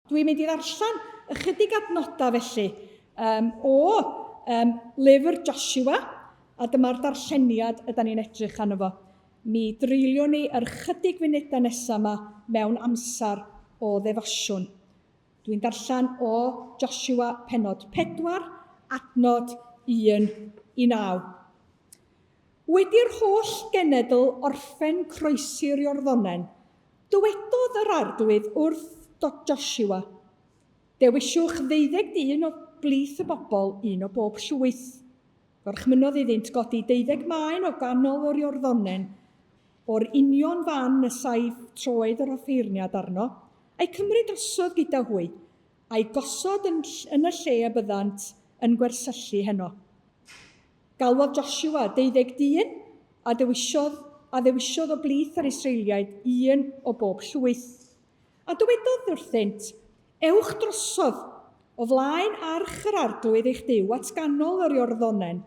Dwi'n mynd i ddarllen ychydig adnodau felly o lyfr Josua, a dyma'r darlleniad ydym ni'n edrych arno fo. Mi dreulio ni yr chydig funudau nesaf yma mewn amser o ddefosiwn. Dwi'n darllen o Josua pennod 4, adnod 1 i 9. Wedi'r holl genedl orffen croesi'r Iorddonen, dywedodd yr arglwydd wrth Josua, dewisiwch 12 o blith y bobl, un o bob llwyth. Gorchmynodd iddynt godi 12 maen o ganol o'r Iorddonen, o'r union fan y saif troed yr offeirniad arno, a'i cymryd drosodd gyda hwy, a'i gosod yn y lle y byddant yn gwersyllu heno. Galwodd Josua 12 dyn, a dewisiodd o blith yr Israeliaid, un o bob llwyth. A dywedodd wrthynt, ewch drosodd o flaen arch yr arglwydd eich Duw at ganol yr Iorddonen,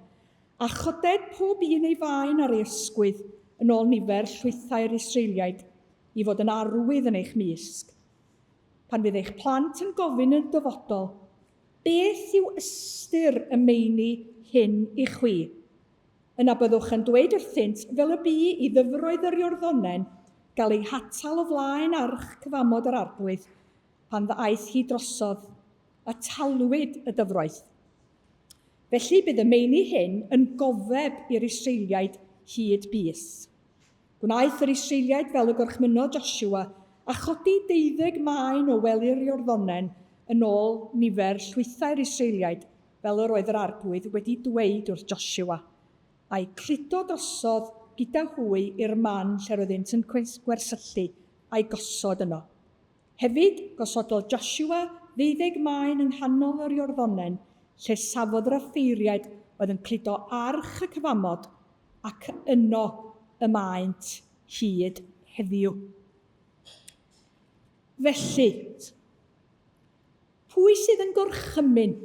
a choded pob un ei faen ar ei ysgwydd yn ôl nifer llwythau'r Israeliaid i fod yn arwydd yn eich mysg. Pan fydd eich plant yn gofyn yn dyfodol, beth yw Ystyr y Meini hyn i Chwi? Yna byddwch yn dweud wrthynt fel y bu i ddyfroedd yr Iorddonen gael ei hatal o flaen arch cyfamod yr arglwydd pan ddaeth hi drosodd a talwyd y dyfroedd. Felly bydd y Meini hyn yn gofeb i'r Israeliaid hyd bys. Gwnaeth yr Israeliaid fel y gorchmynodd Josua a chodi 12 maen o wely'r Iorddonen yn ôl nifer llwythau'r Israeliaid fel yr oedd yr arglwydd wedi dweud wrth Josua, a'i cludo drosodd gyda hwy i'r man lle roeddynt yn gwersyllu a'i gosod yno. Hefyd, gosododd Josua 12 maen yng nghanol yr Iorddonen, lle safodd yr offeiriaid oedd yn cludo arch y cyfamod ac yno y maent hyd heddiw. Felly, pwy sydd yn gorchymyn?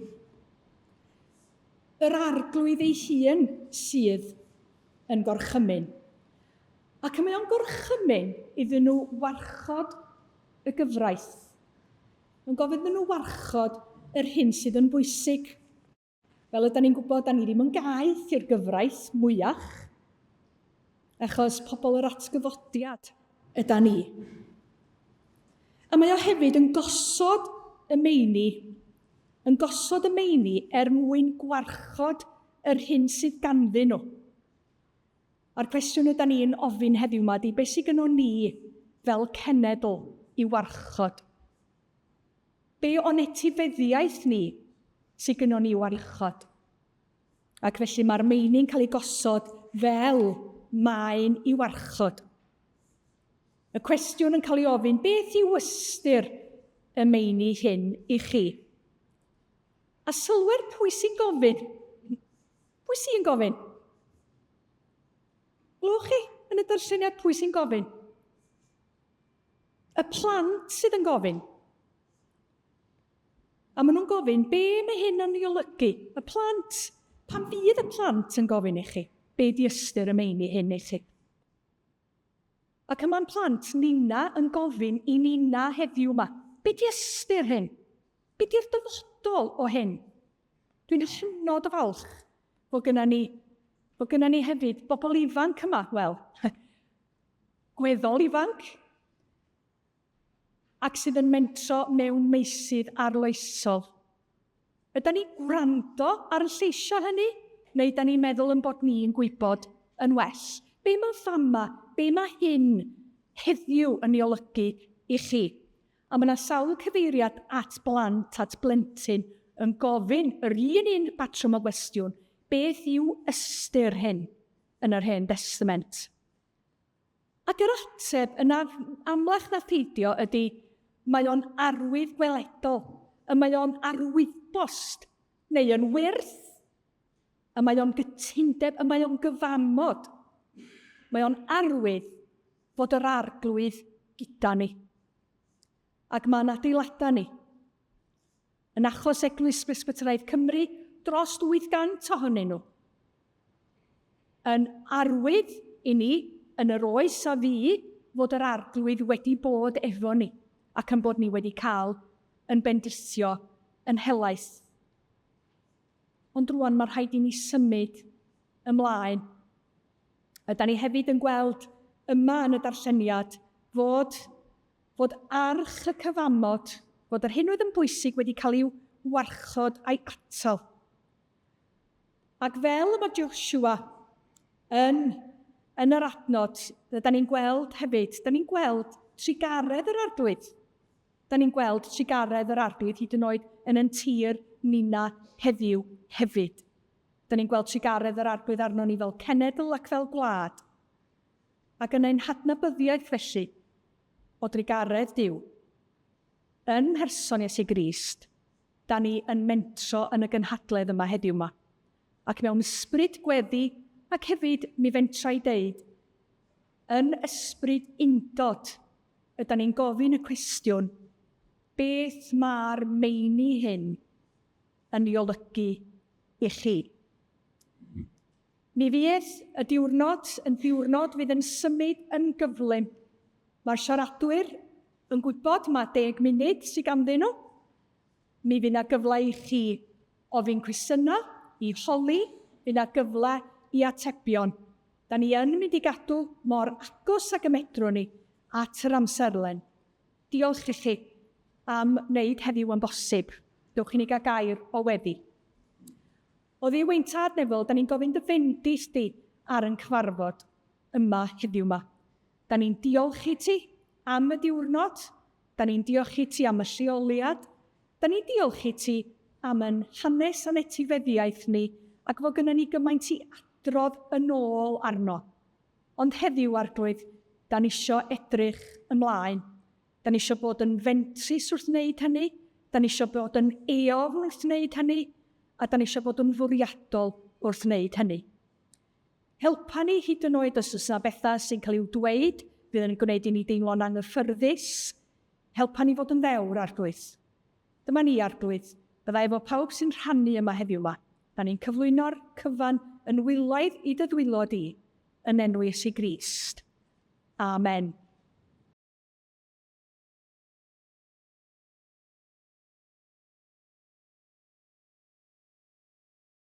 Yr arglwydd ei hun sydd yn gorchymyn. Ac mae o'n gorchymyn iddyn nhw warchod y gyfraith. Mae'n gofyn iddyn nhw warchod yr hyn sydd yn bwysig. Fel ydym ni'n gwybod, da ni ddim yn gaeth i'r gyfraith mwyach, achos pobl yr atgyfodiad ydym ni. A mae o hefyd yn gosod y Meini mwyn gwarchod yr hyn sydd ganddyn nhw. A'r cwestiwn ydym ni'n ofyn heddiw yma di beth sydd gynno ni fel cenedl i warchod. Be o'n etifeddiaeth ni sydd gynno ni warchod. Ac felly mae'r Meini'n cael ei gosod fel maen i warchod. Y cwestiwn yn cael ei ofyn, beth yw Ystyr y Meini hyn i chi? A sylwer pwy sy'n gofyn? Pwy sy'n gofyn? Glwch chi yn y darlleniad pwy sy'n gofyn? Y plant sydd yn gofyn. A maen nhw'n gofyn, be mae hyn yn ei olygu? Y plant, pan fydd y plant yn gofyn i chi? Be di Ystyr y Meini hyn i chi? Ac yma'n plant nina yn gofyn i nina heddiw yma. Be di Ystyr hyn? Be di'r dyfodol o hyn? Dwi'n hynod o falch bod gyda ni hefyd bobl ifanc yma, wel, gweddol ifanc, ac sydd yn mentro mewn meysydd arloesol. Ydyn ni gwrando ar y lleisio hynny, neu ydyn ni'n meddwl yn bod ni'n gwybod yn well? Be mae fama, be mae hyn heddiw yn ei olygu i chi? A mae yna sawl cyfeiriad at blant, at blentyn, yn gofyn yr un patrwm o gwestiwn, beth yw Ystyr hyn yn yr Hen Testament? Ac yr ateb yna amlach na pheidio ydy, mae o'n arwydd gweledol, y mae o'n arwydd bost, neu yn wyrth, y mae o'n gytundeb, y mae o'n gyfamod. Mae o'n arwydd fod yr arglwydd gyda ni. Ac mae'n adeiladau ni. Yn achos Eglwys Presbyteriaeth Cymru, dros 800 ohonyn nhw. Yn arwydd i ni, yn yr oes a fi, fod yr arglwydd wedi bod efo ni, ac yn bod ni wedi cael yn bendithio yn helaeth. Ond rwan mae rhaid i ni symud ymlaen. Ydyn ni hefyd yn gweld yma yn y darlleniad fod arch y cyfamod, fod yr hyn oedd yn bwysig wedi cael i'w warchod a'i atal. Ac fel yma Josua yn yr adnod, ydyn ni'n gweld hefyd, ydyn ni'n gweld trigaredd yr arglwydd. Ydyn ni'n gweld trigaredd yr arglwydd hyd yn oed yn yn tir nina heddiw hefyd. Ydyn ni'n gweld trigaredd yr arglwydd arno ni fel cenedl ac fel gwlad. Ac yn ein hadnabyddiaeth felly o drigaredd Duw, yn mherson Iesu Grist, da ni yn mentro yn y gynhadledd yma heddiw yma. Ac mewn ysbryd gweddi, ac hefyd mi fentra i deud, yn ysbryd undod, ydyn ni'n gofyn y cwestiwn, beth mae'r meini hyn yn ei olygu i chi? Mi fydd y diwrnod yn ddiwrnod fydd yn symud yn gyflym. Mae'r siaradwyr yn gwybod mae 10 munud sydd ganddyn nhw. Mi fydd yna gyfle i chi ofyn cwestiynau, i holi, fydd yna gyfle i atebion. Da ni yn mynd i gadw mor agos ag y medrwn ni at yr amserlen. Diolch i chi am wneud heddiw yn bosib. Dewch i ni gael gair o weddi. O ddiwyntad nefel, da ni'n gofyn dy fendith di ar yn cyfarfod yma heddiw yma. Da ni'n diolch i ti am y diwrnod, da ni'n diolch i ti am y lleoliad, da ni'n diolch i ti am yn hanes a'n etifeddiaeth ni, ac fod gynnon ni gymaint i adrodd yn ôl arno. Ond heddiw arglwydd, da ni isio edrych ymlaen. Da ni isio bod yn fentrus wrth wneud hynny, da ni isio bod yn eofn wrth wneud hynny, a da ni eisiau bod yn fwriadol wrth wneud hynny. Helpa ni hyd yn oed os oes yna bethau sy'n cael i'w dweud, bydd yn gwneud i ni deimlo'n anghyffyrddus. Helpa ni fod yn ddewr arglwydd. Dyma ni arglwydd, bydda efo pawb sy'n rhannu yma heddiw yma. Da ni'n cyflwyno'r cyfan yn wilaidd i dy ddwylo di, yn enw Iesu Grist. Amen.